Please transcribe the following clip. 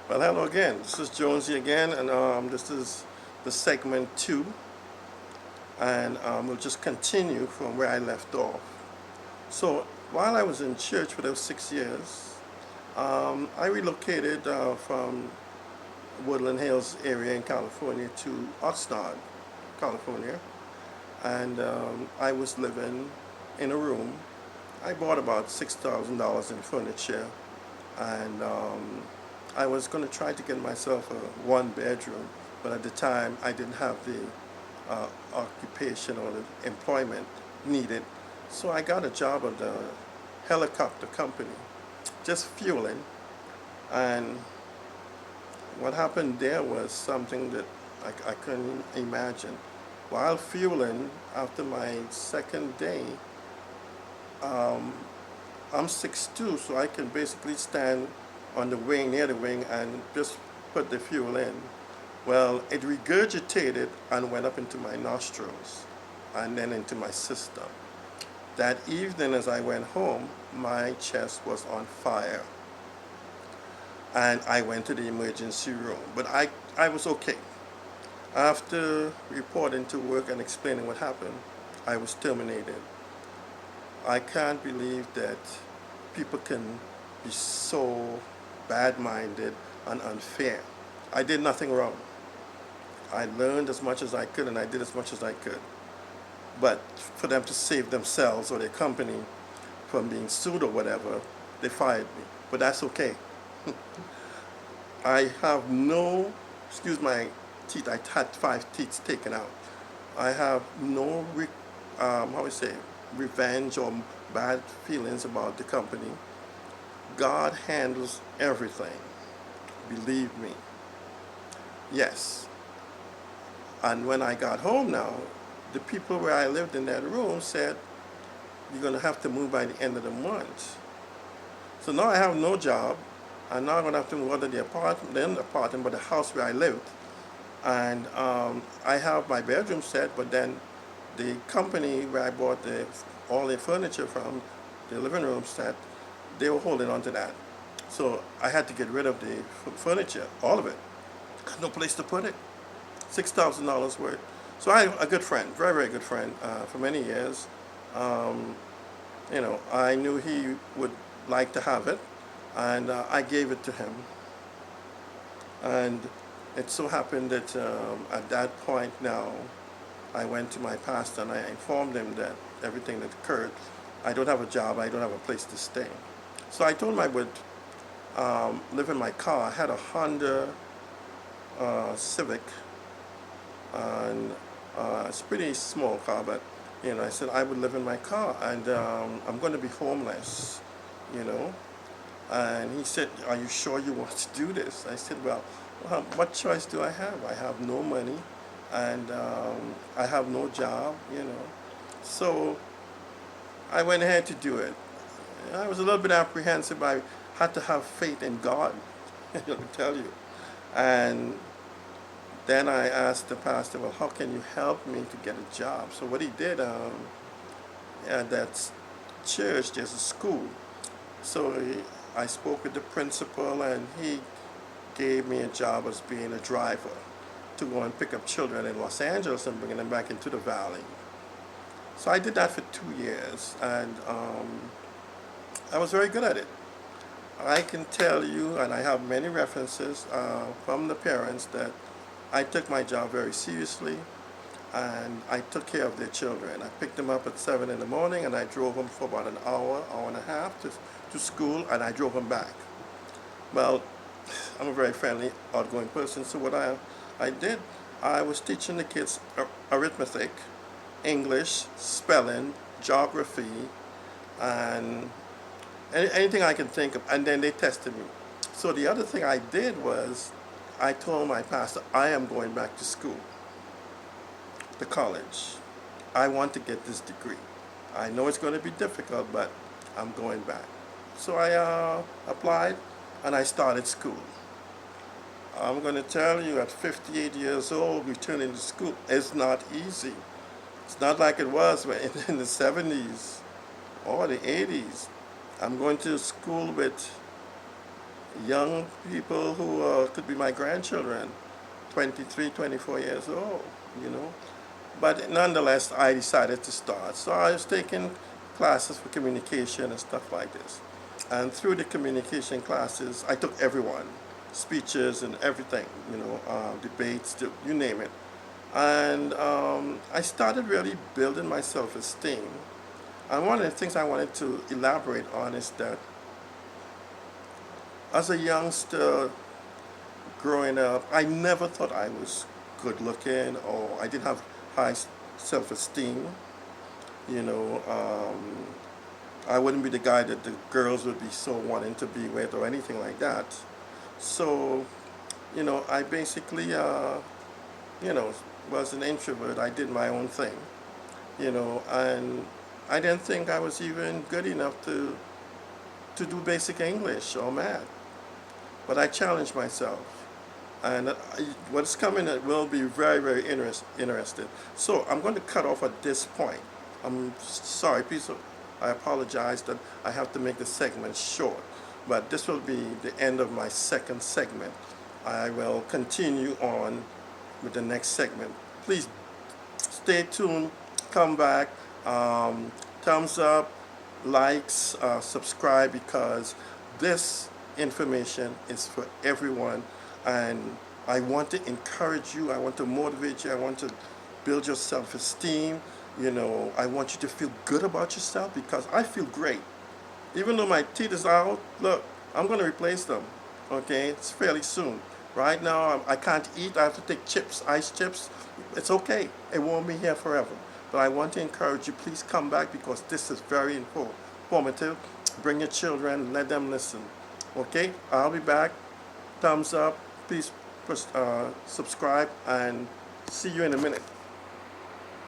Well, hello again. This is Jonesy again, and this is the segment 2, and we'll just continue from where I left off. So, while I was in church for those 6 years, I relocated from Woodland Hills area in California to Oxnard, California, and I was living in a room. I bought about $6,000 in furniture, and I was going to try to get myself a one bedroom, but at the time I didn't have the occupation or the employment needed. So I got a job at the helicopter company, just fueling. And what happened there was something that I couldn't imagine. While fueling, after my second day, I'm 6'2", so I can basically stand on the wing, near the wing, and just put the fuel in. Well, it regurgitated and went up into my nostrils and then into my system. That evening as I went home, my chest was on fire. And I went to the emergency room, but I was okay. After reporting to work and explaining what happened, I was terminated. I can't believe that people can be so bad-minded and unfair. I did nothing wrong. I learned as much as I could and I did as much as I could. But for them to save themselves or their company from being sued or whatever, they fired me. But that's okay. I have no, excuse my teeth, I had 5 teeth taken out. I have no, how we say, revenge or bad feelings about the company. God handles everything. Believe me. Yes. And when I got home now, the people where I lived in that room said, you're going to have to move by the end of the month. So now I have no job. I'm not going to have to move out of the apartment, but the house where I lived. And I have my bedroom set, but then the company where I bought all the furniture from, the living room set, they were holding on to that. So I had to get rid of the furniture, all of it. Got no place to put it. $6,000 worth. So I a good friend, very, very good friend, for many years. I knew he would like to have it, and I gave it to him. And it so happened that at that point now, I went to my pastor and I informed him that everything that occurred, I don't have a job, I don't have a place to stay. So I told him I would live in my car. I had a Honda Civic, and it's a pretty small car, but I said I would live in my car, and I'm going to be homeless, you know. And he said, are you sure you want to do this? I said, well, what choice do I have? I have no money, and I have no job, So I went ahead to do it. I was a little bit apprehensive. I had to have faith in God, let me tell you. And then I asked the pastor, well, how can you help me to get a job? So what he did, at that church, there's a school. So I spoke with the principal, and he gave me a job as being a driver to go and pick up children in Los Angeles and bring them back into the valley. So I did that for 2 years, and I was very good at it. I can tell you, and I have many references from the parents, that I took my job very seriously, and I took care of their children. I picked them up at 7 in the morning, and I drove them for about an hour, hour and a half to school, and I drove them back. Well, I'm a very friendly, outgoing person, so what I did, I was teaching the kids arithmetic, English, spelling, geography, and anything I can think of, and then they tested me. So the other thing I did was, I told my pastor, I am going back to school, to college. I want to get this degree. I know it's going to be difficult, but I'm going back. So I applied, and I started school. I'm going to tell you, at 58 years old, returning to school is not easy. It's not like it was in the 70s or the 80s. I'm going to school with young people who could be my grandchildren, 23, 24 years old, you know. But nonetheless, I decided to start. So I was taking classes for communication and stuff like this. And through the communication classes, I took everyone, speeches and everything, you know, debates, you name it. And I started really building my self-esteem. And one of the things I wanted to elaborate on is that as a youngster growing up, I never thought I was good looking or I didn't have high self-esteem. You know, I wouldn't be the guy that the girls would be so wanting to be with or anything like that. So, you know, I basically, you know, was an introvert. I did my own thing, you know, and I didn't think I was even good enough to do basic English or math. But I challenged myself. And what's coming will be very, very interested. So I'm going to cut off at this point. I'm sorry, please, I apologize that I have to make the segment short. But this will be the end of my second segment. I will continue on with the next segment. Please stay tuned, come back, thumbs up, likes, subscribe, because this information is for everyone, and I want to encourage you, I want to motivate you, I want to build your self-esteem. You know, I want you to feel good about yourself, because I feel great. Even though my teeth is out, look, I'm going to replace them. Okay, it's fairly soon. Right now, I can't eat. I have to take chips, ice chips. It's okay. It won't be here forever. But I want to encourage you, please come back, because this is very informative. Bring your children, let them listen. Okay, I'll be back. Thumbs up. Please subscribe, and see you in a minute.